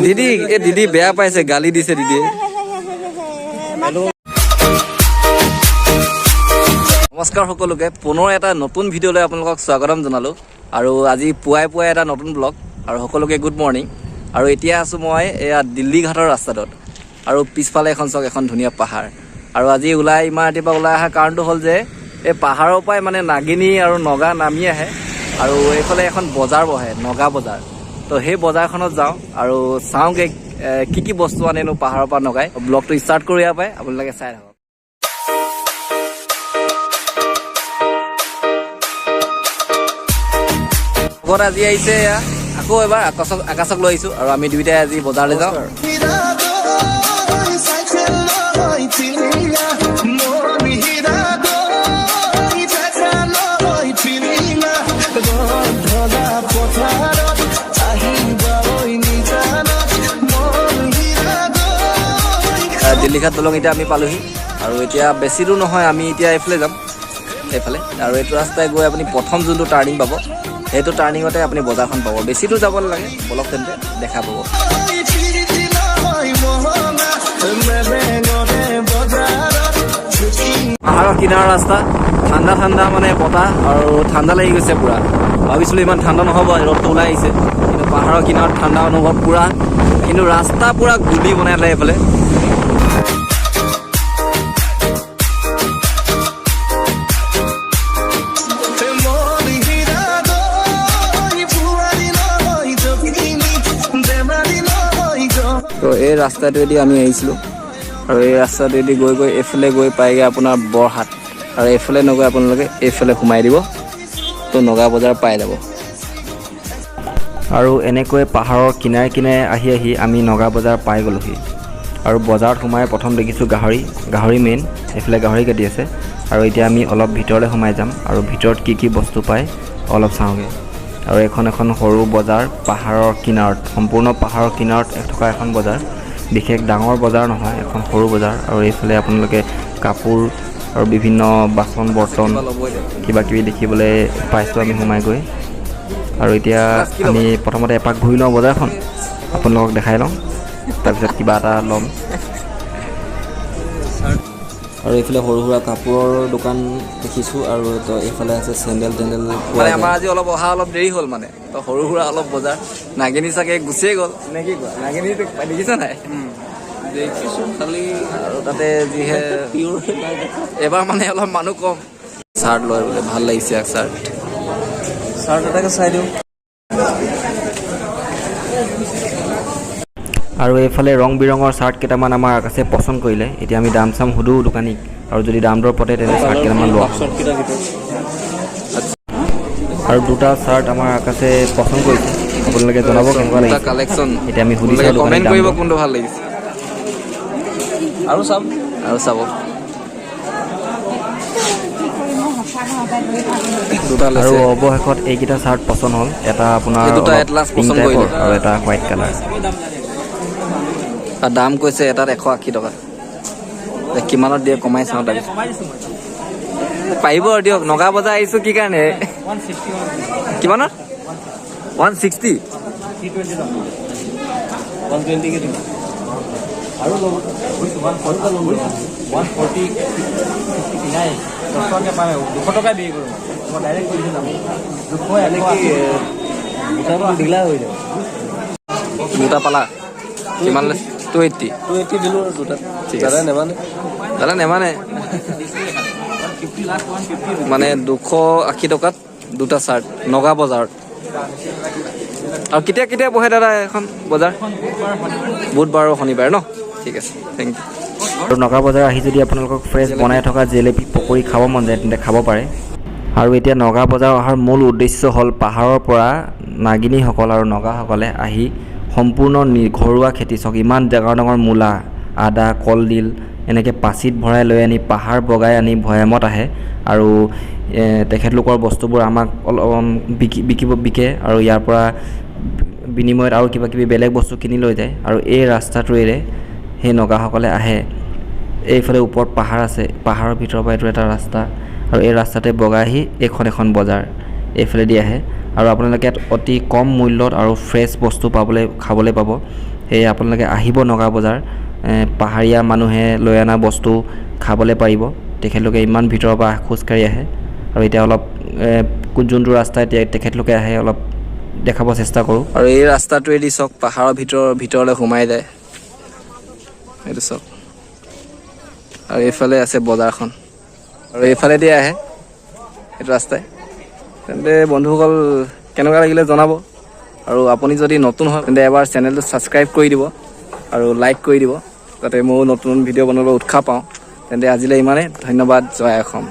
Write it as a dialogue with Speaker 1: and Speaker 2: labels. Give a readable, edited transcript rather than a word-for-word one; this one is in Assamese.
Speaker 1: দিদি এই দিদি বেয়া পাইছে গালি দিছে দিদি নমস্কাৰ সকলোকে পুনৰ এটা নতুন ভিডিঅ'লৈ আপোনালোকক স্বাগতম জনালো আৰু আজি পুৱাই পুৱাই এটা নতুন ব্লগ আৰু সকলোকে গুড মৰ্নিং আৰু এতিয়া আছো মই এয়া দিল্লী ঘাটৰ ৰাস্তাটোত আৰু পিছফালে এখন চক এখন ধুনীয়া পাহাৰ আৰু আজি ইমান ৰাতিপুৱা ওলাই অহা কাৰণটো হ'ল যে এই পাহাৰৰ পৰাই মানে নাগিনী আৰু নগা নামি আহে আৰু এইফালে এখন বজাৰ বহে নগা বজাৰ তো সেই বজাৰখনত যাওঁ আৰু চাওঁগৈ কি বস্তু আনেনো পাহাৰৰ পৰা নগাই ব্লগটো ষ্টাৰ্ট কৰি ইয়াৰ পৰাই আপোনালোকে চাই থাকক লগত আজি আহিছে আকৌ এবাৰ আকাশক লৈ আহিছোঁ আৰু আমি দুয়োটাই আজি বজাৰলৈ যাওঁ দিল্লী ঘাট দলং এতিয়া আমি পালোহি আৰু এতিয়া বেছি দূৰ নহয় আমি এতিয়া এইফালে যাম এইফালে আৰু এইটো ৰাস্তাই গৈ আপুনি প্ৰথম যোনটো টাৰ্ণিং পাব সেইটো টাৰ্ণিঙতে আপুনি বজাৰখন পাব বেছি দূৰ যাব নালাগে বলক তেন্তে দেখা পাব পাহাৰৰ কিনাৰৰ ৰাস্তা ঠাণ্ডা ঠাণ্ডা মানে বতাহ আৰু ঠাণ্ডা লাগি গৈছে পূৰা ভাবিছিলোঁ ইমান ঠাণ্ডা নহ'ব ৰ'দটো ওলাই আহিছে কিন্তু পাহাৰৰ কিনাৰত ঠাণ্ডা অনুভৱ পূৰা কিন্তু ৰাস্তা পূৰা গুলি বনাই লাগে এইফালে তো এই ৰাস্তাটোৱেদি আমি আহিছিলোঁ আৰু এই ৰাস্তাটোৱেদি গৈ গৈ এইফালে গৈ পায়গৈ আপোনাৰ বৰহাট আৰু এইফালে নগৈ আপোনালোকে এইফালে সোমাই দিব তো নগা বজাৰ পাই যাব আৰু এনেকৈ পাহাৰৰ কিনাৰে কিনাৰে আহি আহি আমি নগা বজাৰ পাই গ'লোহি আৰু বজাৰত সোমাই প্ৰথম দেখিছোঁ গাহৰি মেইন এইফালে গাহৰি কাটি আছে আৰু এতিয়া আমি অলপ ভিতৰলৈ সোমাই যাম আৰু ভিতৰত কি বস্তু পায় অলপ চাওঁগৈ আৰু এখন সৰু বজাৰ পাহাৰৰ কিনাৰত সম্পূৰ্ণ পাহাৰৰ কিনাৰত থকা এখন বজাৰ বিশেষ ডাঙৰ বজাৰ নহয় এখন সৰু বজাৰ আৰু এইফালে আপোনালোকে কাপোৰ আৰু বিভিন্ন বাচন বৰ্তন কিবা কিবি দেখিবলৈ পাইছোঁ আমি সোমাই গৈ আৰু এতিয়া আমি প্ৰথমতে এপাক ঘূৰি লওঁ বজাৰখন আপোনালোকক দেখাই লওঁ তাৰপিছত কিবা এটা ল'ম আৰু এইফালে সৰু সুৰা কাপোৰৰ দোকান দেখিছোঁ আৰু তো এইফালে আছে চেণ্ডেল মানে আমাৰ আজি অলপ দেৰি হ'ল মানে তো সৰু সুৰা অলপ বজাৰ নাগিনী চাগে গুচিয়ে গ'ল নে কি কোৱা নাগিনী দেখিছা নাই দেখিছোঁ খালি আৰু তাতে যিহে এবাৰ মানে অলপ মানুহ কম চাৰ্ট লয় বোলে ভাল লাগিছে চাৰ্ট এটাকে চাই দিওঁ আৰু এইফালে ৰং বিৰঙৰ চাৰ্ট কেইটামান আমাৰ আকাশে পচন্দ কৰিলে এতিয়া আমি দাম চাম সুধোঁ দোকানীক আৰু যদি দাম দৰ পতে তেনে চাৰ্ট কেইটামান লোৱা আৰু দুটা চাৰ্ট আমাৰ আকাশে পচন্দ কৰিছে আপোনালোকে জনাব কেনেকুৱা লাগিছে কালেকশ্যন এতিয়া আমি সুধিছোঁ কমেণ্ট কৰিব কোনটো ভাল লাগিছে আৰু চাব আৰু অৱশেষত এইকেইটা চাৰ্ট পচন্দ হ'ল এটা আপোনাৰ পিংক টাইপৰ আৰু এটা হোৱাইট কালাৰ দাম কৈছে এটাত 180 টকা কিমানত দিয়ে কমাই চাওঁ তাৰপিছত পাৰিব দিয়ক নগা বজাৰ আহিছোঁ কি কাৰণে কিমানত 160 দুটা পালা কিমান 280 দিলোঁ দুটা দাদা নেমানে মানে 280 টকাত দুটা চাৰ্ট নগা বজাৰত আৰু কেতিয়া বহে দাদা এখন বজাৰ বুধবাৰ আৰু শনিবাৰ ন ঠিক আছে থেংক ইউ আৰু নগা বজাৰ আহি যদি আপোনালোকক ফ্ৰেছ বনাই থকা জেলেপি পকৰি খাব মন যায় তেন্তে খাব পাৰে আৰু এতিয়া নগা বজাৰ অহাৰ মূল উদ্দেশ্য হ'ল পাহাৰৰ পৰা নাগিনীসকল আৰু নগাসকলে আহি সম্পূৰ্ণ ঘৰুৱা খেতি চাওক ইমান ডাঙৰ মূলা আদা কলডিল এনেকৈ পাচিত ভৰাই লৈ আনি পাহাৰ বগাই আনি ভৈয়ামত আহে আৰু তেখেতলোকৰ বস্তুবোৰ আমাক বিকে আৰু ইয়াৰ পৰা বিনিময়ত আৰু কিবা কিবি বেলেগ বস্তু কিনি লৈ যায় আৰু এই ৰাস্তাটোৰে সেই নগাসকলে আহে এইফালে ওপৰত পাহাৰ আছে পাহাৰৰ ভিতৰৰ পৰা এইটো এটা ৰাস্তা আৰু এই ৰাস্তাতে বগাই আহি এখন বজাৰ এইফালেদি আহে
Speaker 2: আৰু আপোনালোকে ইয়াত অতি কম মূল্যত আৰু ফ্ৰেছ বস্তু খাবলৈ পাব। সেয়ে আপোনালোকে আহিব নগা বজাৰ, পাহাৰীয়া মানুহে লৈ অনা বস্তু খাবলৈ পাৰিব। তেখেতলোকে ইমান ভিতৰৰ পৰা খোজকাঢ়ি আহে আৰু এতিয়া অলপ যোনটো ৰাস্তাই তেখেতলোকে আহে অলপ দেখাব চেষ্টা কৰোঁ।
Speaker 1: আৰু এই ৰাস্তাটোৱেদি চাওক পাহাৰৰ ভিতৰলৈ সোমাই যায়, এইটো চাওক। আৰু এইফালে আছে বজাৰখন আৰু এইফালেদি আহে এইটো ৰাস্তাই। তেন্তে বন্ধুসকল কেনেকুৱা লাগিলে জনাব। আৰু আপুনি যদি নতুন হয় তেন্তে এবাৰ চেনেলটো ছাবস্ক্ৰাইব কৰি দিব আৰু লাইক কৰি দিব, যাতে ময়ো নতুন ভিডিঅ' বনাবলৈ উৎসাহ পাওঁ। তেন্তে আজিলৈ ইমানেই, ধন্যবাদ। জয় অসম।